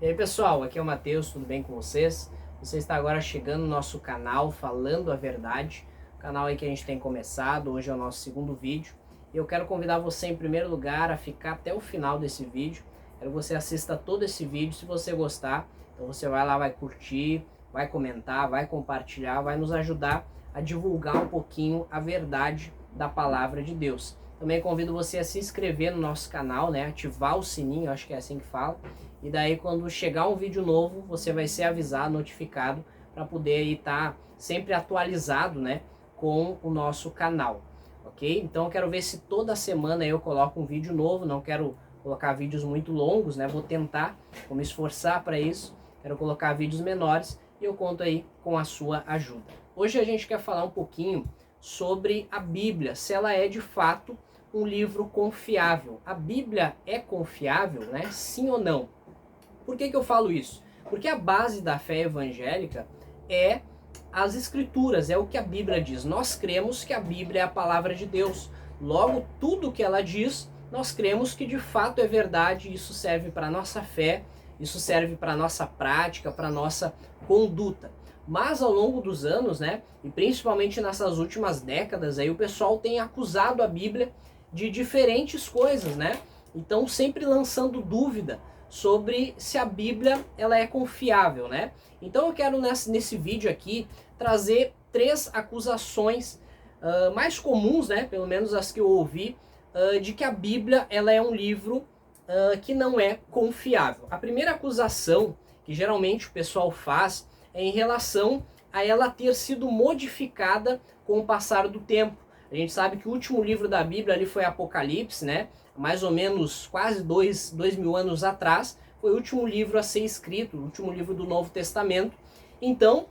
E aí pessoal, aqui é o Matheus, tudo bem com vocês? Você está agora chegando no nosso canal Falando a Verdade, canal aí que a gente tem começado, hoje é o nosso segundo vídeo. E eu quero convidar você em primeiro lugar a ficar até o final desse vídeo. Quero que você assista todo esse vídeo, se você gostar, então você vai lá, vai curtir, vai comentar, vai compartilhar, vai nos ajudar a divulgar um pouquinho a verdade da palavra de Deus. Também convido você a se inscrever no nosso canal, né? Ativar o sininho, acho que é assim que fala. E daí quando chegar um vídeo novo, você vai ser avisado, notificado, para poder estar sempre atualizado, né, com o nosso canal, ok? Então eu quero ver se toda semana eu coloco um vídeo novo, não quero colocar vídeos muito longos, né? Vou tentar, vou me esforçar para isso, quero colocar vídeos menores e eu conto aí com a sua ajuda. Hoje a gente quer falar um pouquinho sobre a Bíblia, se ela é de fato um livro confiável. A Bíblia é confiável, né? Sim ou não? Por que eu falo isso? Porque a base da fé evangélica é as escrituras, é o que a Bíblia diz. Nós cremos que a Bíblia é a palavra de Deus. Logo, tudo que ela diz, nós cremos que de fato é verdade. Isso serve para a nossa fé, isso serve para a nossa prática, para a nossa conduta. Mas ao longo dos anos, né, e principalmente nessas últimas décadas, aí o pessoal tem acusado a Bíblia de diferentes coisas, né? Então sempre lançando dúvida sobre se a Bíblia ela é confiável, né? Então eu quero nesse vídeo aqui trazer três acusações mais comuns, né? Pelo menos as que eu ouvi, de que a Bíblia ela é um livro que não é confiável. A primeira acusação que geralmente o pessoal faz é em relação a ela ter sido modificada com o passar do tempo. A gente sabe que o último livro da Bíblia ali foi Apocalipse, né? Mais ou menos quase 2.000 anos atrás, foi o último livro a ser escrito, o último livro do Novo Testamento. Então,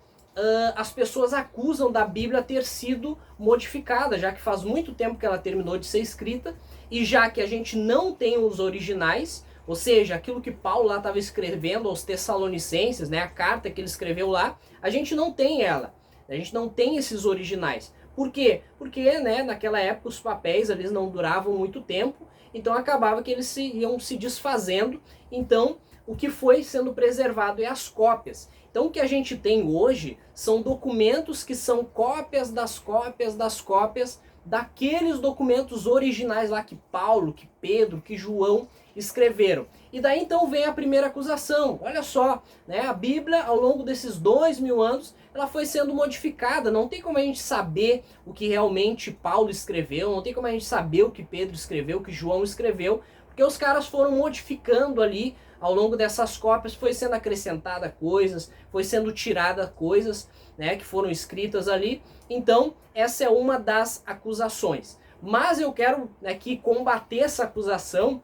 as pessoas acusam da Bíblia ter sido modificada, já que faz muito tempo que ela terminou de ser escrita, e já que a gente não tem os originais, ou seja, aquilo que Paulo lá estava escrevendo aos Tessalonicenses, né, a carta que ele escreveu lá, a gente não tem ela, a gente não tem esses originais. Por quê? Porque, né, naquela época os papéis eles não duravam muito tempo, então acabava que eles iam se desfazendo. Então o que foi sendo preservado é as cópias. Então o que a gente tem hoje são documentos que são cópias das cópias das cópias daqueles documentos originais lá que Paulo, que Pedro, que João escreveram. E daí então vem a primeira acusação. Olha só, né, a Bíblia ao longo desses 2.000 anos ela foi sendo modificada. Não tem como a gente saber o que realmente Paulo escreveu, não tem como a gente saber o que Pedro escreveu, o que João escreveu, porque os caras foram modificando ali ao longo dessas cópias, foi sendo acrescentada coisas, foi sendo tirada coisas, né, que foram escritas ali. Então essa é uma das acusações. Mas eu quero aqui combater essa acusação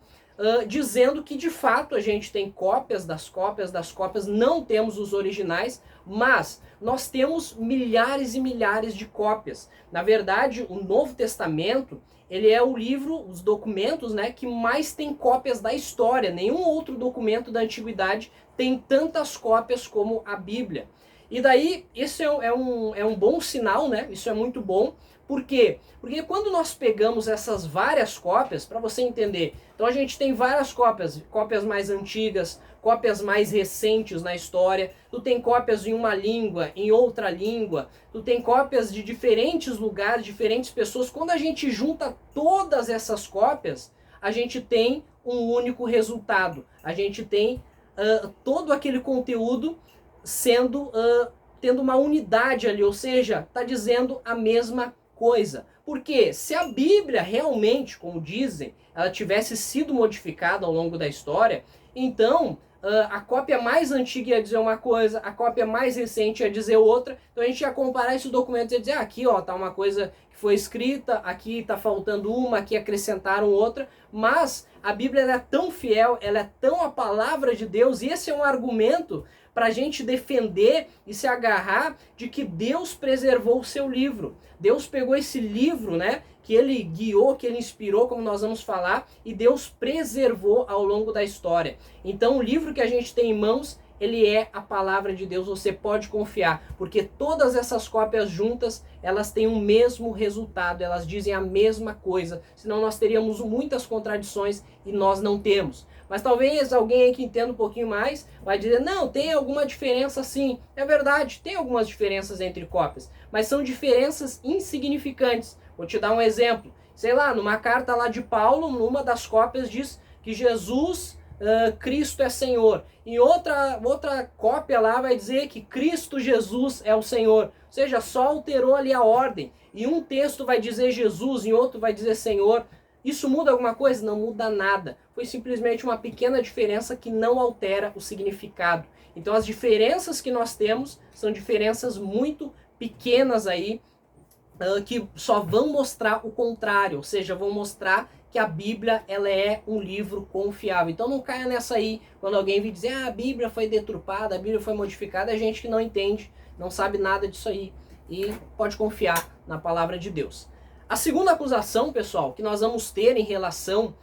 dizendo que de fato a gente tem cópias das cópias das cópias, não temos os originais, mas nós temos milhares e milhares de cópias. Na verdade, o Novo Testamento, ele é o livro, os documentos, né, que mais tem cópias da história. Nenhum outro documento da antiguidade tem tantas cópias como a Bíblia. E daí, isso é um bom sinal, né? Isso é muito bom. Por quê? Porque quando nós pegamos essas várias cópias, para você entender, então a gente tem várias cópias, cópias mais antigas, cópias mais recentes na história, tu tem cópias em uma língua, em outra língua, tu tem cópias de diferentes lugares, diferentes pessoas. Quando a gente junta todas essas cópias, a gente tem um único resultado. A gente tem todo aquele conteúdo sendo tendo uma unidade ali, ou seja, está dizendo a mesma coisa. Porque se a Bíblia realmente, como dizem, ela tivesse sido modificada ao longo da história, então a cópia mais antiga ia dizer uma coisa, a cópia mais recente ia dizer outra. Então a gente ia comparar esses documentos e ia dizer, aqui ó, tá uma coisa que foi escrita, aqui tá faltando uma, aqui acrescentaram outra. Mas a Bíblia ela é tão fiel, ela é tão a palavra de Deus, e esse é um argumento para a gente defender e se agarrar de que Deus preservou o seu livro. Deus pegou esse livro, né, que ele guiou, que ele inspirou, como nós vamos falar, e Deus preservou ao longo da história. Então o livro que a gente tem em mãos, ele é a palavra de Deus, você pode confiar, porque todas essas cópias juntas, elas têm o mesmo resultado, elas dizem a mesma coisa, senão nós teríamos muitas contradições e nós não temos. Mas talvez alguém aí que entenda um pouquinho mais vai dizer, não, tem alguma diferença sim. É verdade, tem algumas diferenças entre cópias, mas são diferenças insignificantes. Vou te dar um exemplo. Sei lá, numa carta lá de Paulo, numa das cópias diz que Jesus, Cristo é Senhor. Em outra cópia lá vai dizer que Cristo Jesus é o Senhor. Ou seja, só alterou ali a ordem. Em um texto vai dizer Jesus, em outro vai dizer Senhor. Isso muda alguma coisa? Não muda nada. Foi simplesmente uma pequena diferença que não altera o significado. Então as diferenças que nós temos são diferenças muito pequenas aí, que só vão mostrar o contrário, ou seja, vão mostrar que a Bíblia ela é um livro confiável. Então não caia nessa aí, quando alguém vir dizer a Bíblia foi deturpada, a Bíblia foi modificada, é gente que não entende, não sabe nada disso aí e pode confiar na palavra de Deus. A segunda acusação, pessoal, que nós vamos ter em relação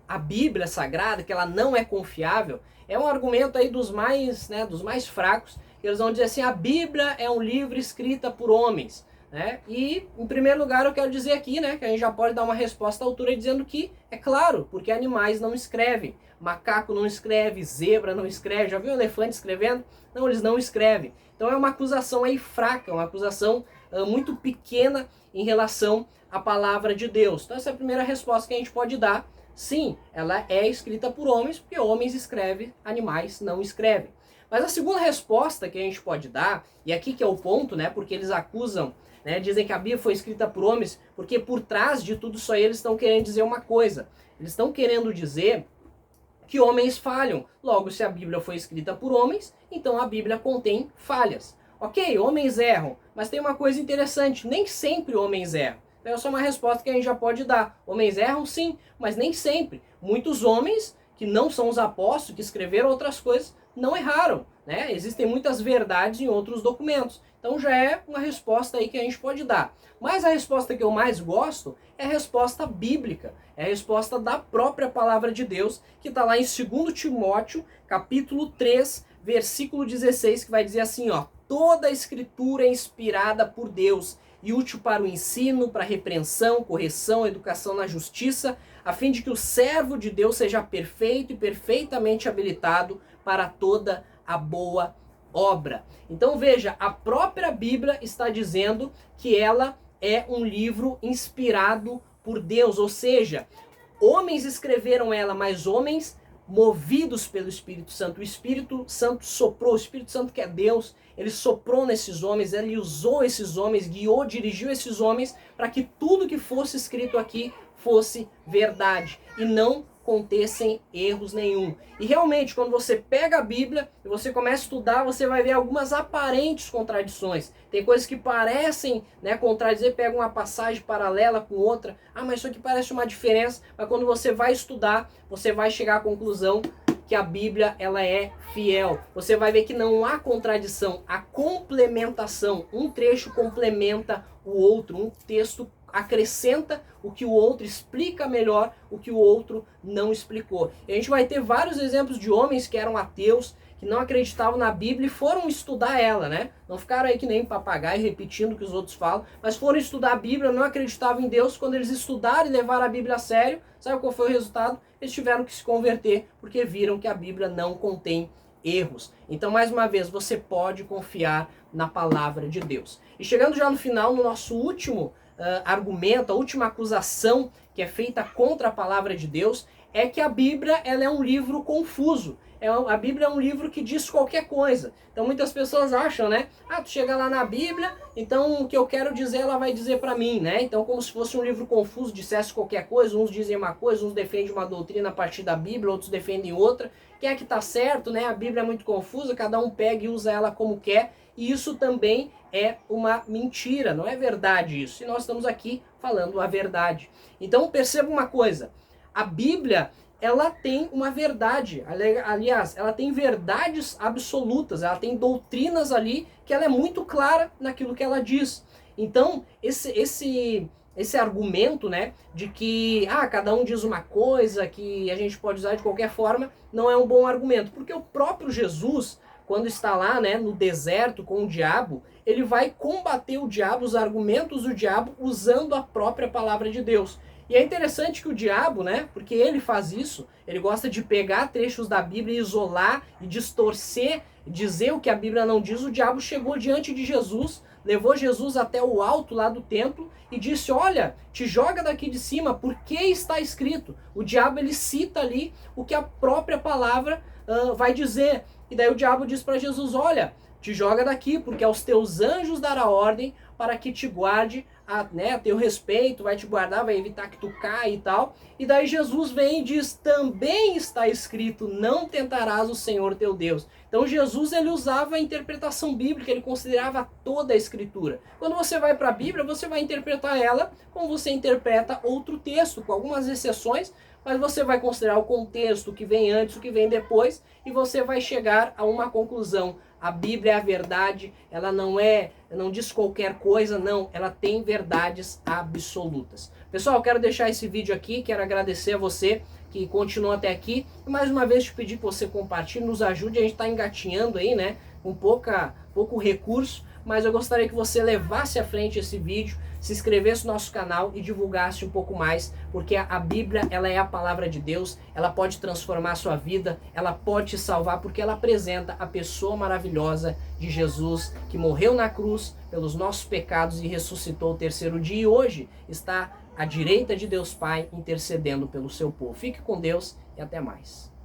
à Bíblia Sagrada, que ela não é confiável, é um argumento aí dos mais fracos, que eles vão dizer assim, a Bíblia é um livro escrito por homens. Né? E, em primeiro lugar, eu quero dizer aqui, né, que a gente já pode dar uma resposta à altura dizendo que é claro, porque animais não escrevem, macaco não escreve, zebra não escreve, já viu um elefante escrevendo? Não, eles não escrevem. Então é uma acusação aí fraca, uma acusação muito pequena em relação à palavra de Deus. Então essa é a primeira resposta que a gente pode dar. Sim, ela é escrita por homens, porque homens escrevem, animais não escrevem. Mas a segunda resposta que a gente pode dar, e aqui que é o ponto, né, porque eles acusam, né, dizem que a Bíblia foi escrita por homens, porque por trás de tudo isso aí eles estão querendo dizer uma coisa. Eles estão querendo dizer que homens falham. Logo, se a Bíblia foi escrita por homens, então a Bíblia contém falhas. Ok, homens erram, mas tem uma coisa interessante, nem sempre homens erram. Então essa é uma resposta que a gente já pode dar. Homens erram sim, mas nem sempre. Muitos homens, que não são os apóstolos, que escreveram outras coisas, não erraram, né? Existem muitas verdades em outros documentos. Então já é uma resposta aí que a gente pode dar. Mas a resposta que eu mais gosto é a resposta bíblica. É a resposta da própria palavra de Deus, que está lá em 2 Timóteo, capítulo 3, versículo 16, que vai dizer assim, ó, toda a escritura é inspirada por Deus e útil para o ensino, para a repreensão, correção, educação na justiça, a fim de que o servo de Deus seja perfeito e perfeitamente habilitado para toda a boa obra. Então veja, a própria Bíblia está dizendo que ela é um livro inspirado por Deus, ou seja, homens escreveram ela, mas homens movidos pelo Espírito Santo. O Espírito Santo soprou, o Espírito Santo que é Deus, ele soprou nesses homens, ele usou esses homens, guiou, dirigiu esses homens para que tudo que fosse escrito aqui fosse verdade e não contessem erros nenhum. E realmente, quando você pega a Bíblia e você começa a estudar, você vai ver algumas aparentes contradições. Tem coisas que parecem, né, contradizer, pega uma passagem paralela com outra. Ah, mas isso aqui parece uma diferença. Mas quando você vai estudar, você vai chegar à conclusão que a Bíblia ela é fiel. Você vai ver que não há contradição, há complementação. Um trecho complementa o outro, um texto acrescenta o que o outro, explica melhor o que o outro não explicou. E a gente vai ter vários exemplos de homens que eram ateus, que não acreditavam na Bíblia e foram estudar ela, né? Não ficaram aí que nem papagaio repetindo o que os outros falam, mas foram estudar a Bíblia, não acreditavam em Deus. Quando eles estudaram e levaram a Bíblia a sério, sabe qual foi o resultado? Eles tiveram que se converter porque viram que a Bíblia não contém erros. Então, mais uma vez, você pode confiar na palavra de Deus. E chegando já no final, no nosso último argumento, a última acusação que é feita contra a palavra de Deus é que a Bíblia ela é um livro confuso. A Bíblia é um livro que diz qualquer coisa. Então muitas pessoas acham, né? Ah, tu chega lá na Bíblia, então o que eu quero dizer ela vai dizer para mim, né? Então como se fosse um livro confuso, dissesse qualquer coisa, uns dizem uma coisa, uns defendem uma doutrina a partir da Bíblia, outros defendem outra. Quem é que tá certo, né? A Bíblia é muito confusa, cada um pega e usa ela como quer. E isso também é uma mentira, não é verdade isso. E nós estamos aqui falando a verdade. Então perceba uma coisa, a Bíblia ela tem uma verdade, aliás, ela tem verdades absolutas, ela tem doutrinas ali que ela é muito clara naquilo que ela diz. Então esse argumento, né, de que cada um diz uma coisa que a gente pode usar de qualquer forma, não é um bom argumento, porque o próprio Jesus, quando está lá, né, no deserto com o diabo, ele vai combater o diabo, os argumentos do diabo, usando a própria palavra de Deus. E é interessante que o diabo, né, porque ele faz isso, ele gosta de pegar trechos da Bíblia, isolar e distorcer, dizer o que a Bíblia não diz. O diabo chegou diante de Jesus, levou Jesus até o alto lá do templo e disse: olha, te joga daqui de cima, porque está escrito. O diabo, ele cita ali o que a própria palavra vai dizer. E daí o diabo diz para Jesus: olha, te joga daqui, porque aos teus anjos dará ordem para que te guarde a teu respeito, vai te guardar, vai evitar que tu caia e tal. E daí Jesus vem e diz: também está escrito, não tentarás o Senhor teu Deus. Então Jesus, ele usava a interpretação bíblica, ele considerava toda a escritura. Quando você vai para a Bíblia, você vai interpretar ela como você interpreta outro texto, com algumas exceções, mas você vai considerar o contexto, o que vem antes, o que vem depois, e você vai chegar a uma conclusão. A Bíblia é a verdade, ela não diz qualquer coisa, não, ela tem verdades absolutas. Pessoal, eu quero deixar esse vídeo aqui, quero agradecer a você que continuou até aqui, e mais uma vez te pedir que você compartilhe, nos ajude, a gente está engatinhando aí, né, com pouco recurso, mas eu gostaria que você levasse à frente esse vídeo, se inscrevesse no nosso canal e divulgasse um pouco mais, porque a Bíblia, ela é a palavra de Deus, ela pode transformar a sua vida, ela pode te salvar, porque ela apresenta a pessoa maravilhosa de Jesus, que morreu na cruz pelos nossos pecados e ressuscitou o terceiro dia, e hoje está à direita de Deus Pai, intercedendo pelo seu povo. Fique com Deus e até mais.